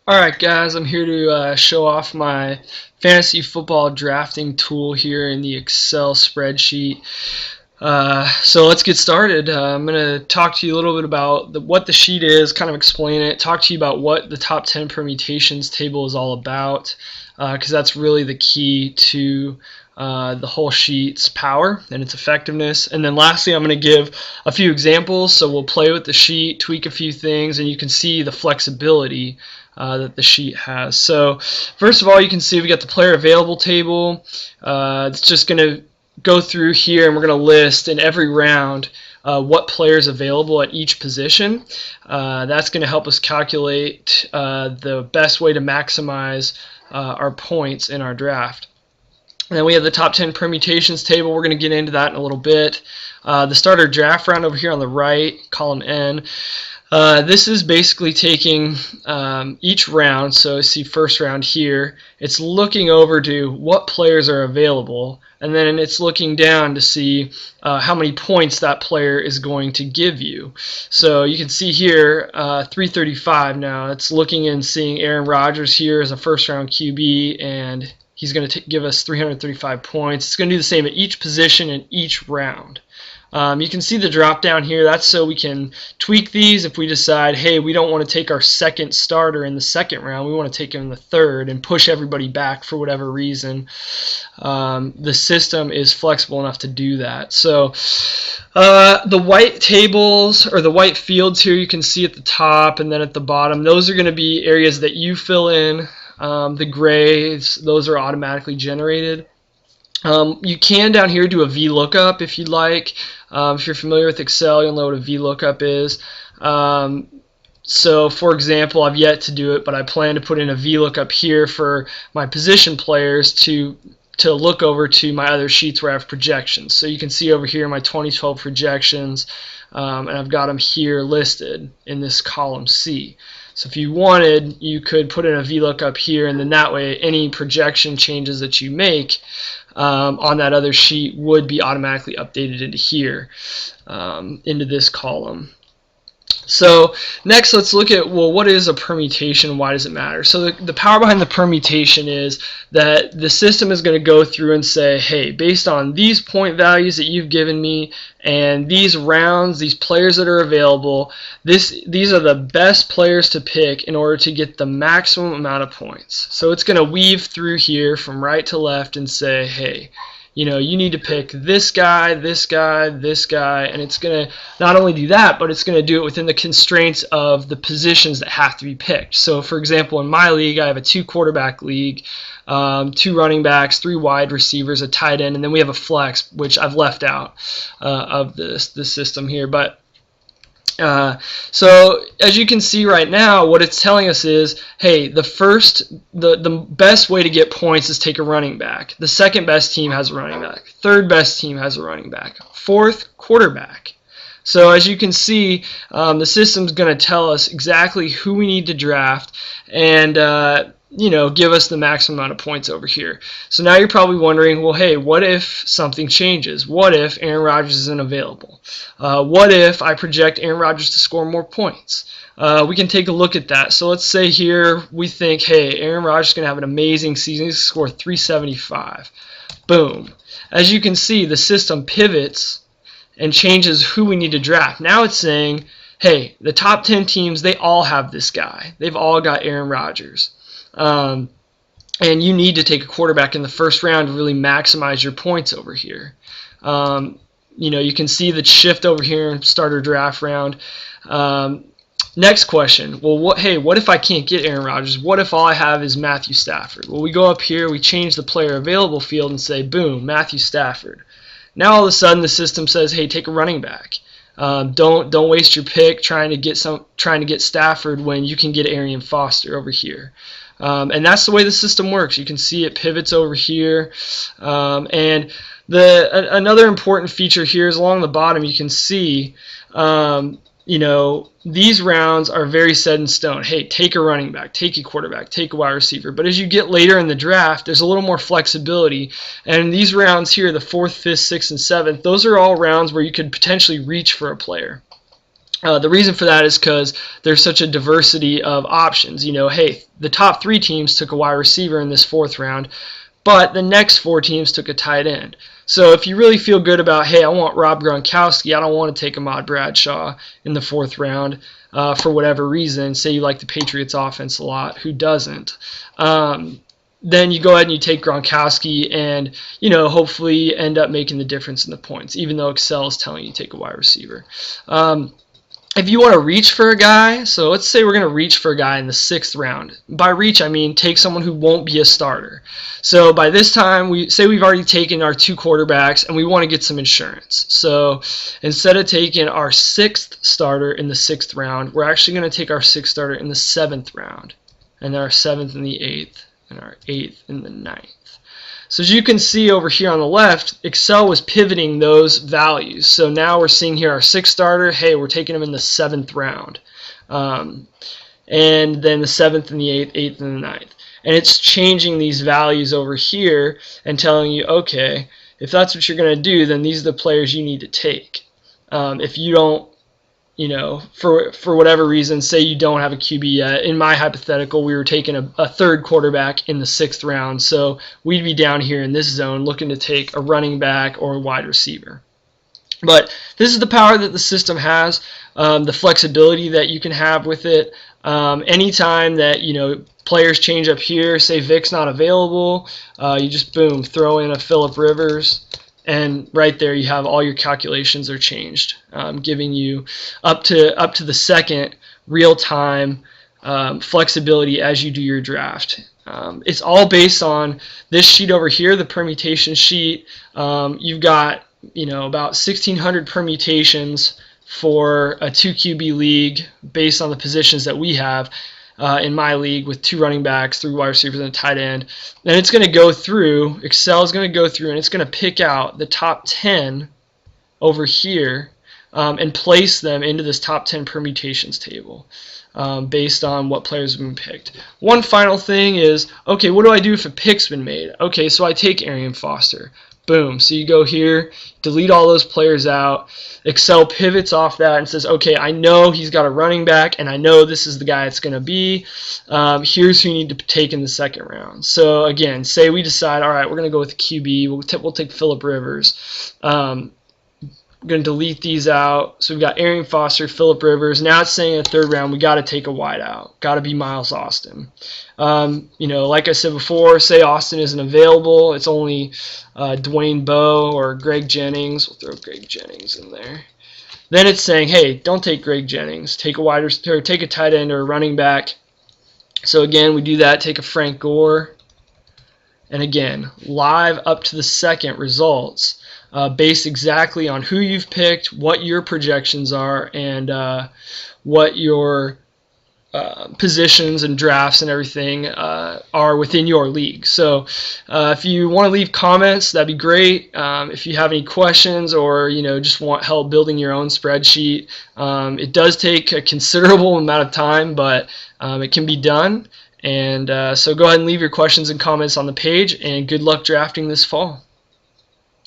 Alright guys, I'm here to show off my fantasy football drafting tool here in the Excel spreadsheet. So let's get started. I'm going to talk to you a little bit about what the sheet is, kind of explain it, talk to you about what the top 10 permutations table is all about, because that's really the key to the whole sheet's power and its effectiveness. And then lastly, I'm going to give a few examples, so we'll play with the sheet, tweak a few things, and you can see the flexibility that the sheet has. So first of all, you can see we got the player available table. It's just going to go through here, and we're going to list in every round what players available at each position. That's going to help us calculate the best way to maximize our points in our draft. And then we have the top 10 permutations table. We're going to get into that in a little bit. The starter draft round over here on the right, column N. This is basically taking each round, so see first round here, it's looking over to what players are available, and then it's looking down to see how many points that player is going to give you. So you can see here 335 now. It's looking and seeing Aaron Rodgers here as a first round QB, and he's going to give us 335 points. It's going to do the same at each position in each round. You can see the drop down here. That's so we can tweak these if we decide, hey, we don't want to take our second starter in the second round. We want to take him in the third and push everybody back for whatever reason. The system is flexible enough to do that. So the white tables, or the white fields here, you can see at the top and then at the bottom, those are going to be areas that you fill in. The grays, those are automatically generated. You can down here do a VLOOKUP if you'd like. If you're familiar with Excel, you'll know what a VLOOKUP is. So for example, I've yet to do it, but I plan to put in a VLOOKUP here for my position players to look over to my other sheets where I have projections. So you can see over here my 2012 projections, and I've got them here listed in this column C. So if you wanted, you could put in a VLOOKUP here, and then that way any projection changes that you make on that other sheet would be automatically updated into here, into this column. So next, let's look at, well, what is a permutation? Why does it matter? So the power behind the permutation is that the system is going to go through and say, hey, based on these point values that you've given me and these rounds, these players that are available, these are the best players to pick in order to get the maximum amount of points. So it's going to weave through here from right to left and say, hey, you know, you need to pick this guy, this guy, this guy, and it's going to not only do that, but it's going to do it within the constraints of the positions that have to be picked. So, for example, in my league, I have a 2-quarterback league, 2 running backs, 3 wide receivers, a tight end, and then we have a flex, which I've left out of this system here. But so as you can see right now, what it's telling us is, hey, the best way to get points is take a running back. The second best team has a running back. Third best team has a running back. Fourth, quarterback. So as you can see, the system's going to tell us exactly who we need to draft and you know, give us the maximum amount of points over here. So now you're probably wondering, well, hey, what if something changes? What if Aaron Rodgers isn't available? What if I project Aaron Rodgers to score more points? We can take a look at that. So let's say here we think, hey, Aaron Rodgers is going to have an amazing season. He's going to score 375. Boom. As you can see, the system pivots and changes who we need to draft. Now it's saying, hey, the top 10 teams, they all have this guy. They've all got Aaron Rodgers. And you need to take a quarterback in the first round to really maximize your points over here. You know, you can see the shift over here in starter draft round. Next question. Well, what if I can't get Aaron Rodgers? What if all I have is Matthew Stafford? Well, we go up here, we change the player available field and say, boom, Matthew Stafford. Now all of a sudden the system says, hey, take a running back. Don't waste your pick trying to get Stafford when you can get Arian Foster over here. And that's the way the system works. You can see it pivots over here. And another important feature here is along the bottom you can see, you know, these rounds are very set in stone. Hey, take a running back, take a quarterback, take a wide receiver. But as you get later in the draft, there's a little more flexibility. And these rounds here, the 4th, 5th, 6th, and 7th, those are all rounds where you could potentially reach for a player. The reason for that is because there's such a diversity of options. Hey, the top 3 teams took a wide receiver in this 4th round, but the next 4 teams took a tight end. So if you really feel good about, hey, I want Rob Gronkowski, I don't want to take Ahmad Bradshaw in the 4th round for whatever reason, say you like the Patriots offense a lot, who doesn't? Then you go ahead and you take Gronkowski and, hopefully end up making the difference in the points, even though Excel is telling you to take a wide receiver. If you want to reach for a guy, so let's say we're going to reach for a guy in the 6th round. By reach, I mean take someone who won't be a starter. So by this time, we've already taken our 2 quarterbacks and we want to get some insurance. So instead of taking our 6th starter in the 6th round, we're actually going to take our 6th starter in the 7th round, and then our 7th in the 8th, and our 8th in the 9th. So as you can see over here on the left, Excel was pivoting those values. So now we're seeing here our 6th starter, hey, we're taking him in the 7th round. And then the 7th and the 8th, 8th and the 9th. And it's changing these values over here and telling you, okay, if that's what you're going to do, then these are the players you need to take. If you don't, for whatever reason, say you don't have a QB yet. In my hypothetical, we were taking a 3rd quarterback in the 6th round, so we'd be down here in this zone looking to take a running back or a wide receiver. But this is the power that the system has, the flexibility that you can have with it. Anytime that players change up here, say Vic's not available, you just boom throw in a Phillip Rivers. And right there, you have all your calculations are changed, giving you up to the second real-time flexibility as you do your draft. It's all based on this sheet over here, the permutation sheet. You've got about 1,600 permutations for a 2 QB league based on the positions that we have. In my league with 2 running backs, 3 wide receivers, and a tight end. And it's going to go through, Excel is going to go through, and it's going to pick out the top 10 over here and place them into this top 10 permutations table based on what players have been picked. One final thing is, okay, what do I do if a pick's been made? Okay, so I take Arian Foster. Boom. So you go here, delete all those players out. Excel pivots off that and says, okay, I know he's got a running back, and I know this is the guy it's going to be. Here's who you need to take in the 2nd round. So again, say we decide, all right, we're going to go with QB. We'll take Phillip Rivers. I'm going to delete these out. So we've got Arian Foster, Phillip Rivers. Now it's saying in the 3rd round, we got to take a wideout. Got to be Miles Austin. Like I said before, say Austin isn't available. It's only Dwayne Bowe or Greg Jennings. We'll throw Greg Jennings in there. Then it's saying, hey, don't take Greg Jennings. Take a tight end or a running back. So again, we do that. Take a Frank Gore. And again, live up to the 2nd results. Based exactly on who you've picked, what your projections are, and what your positions and drafts and everything are within your league. So if you want to leave comments, that'd be great. If you have any questions or just want help building your own spreadsheet, it does take a considerable amount of time, but it can be done. And so go ahead and leave your questions and comments on the page, and good luck drafting this fall.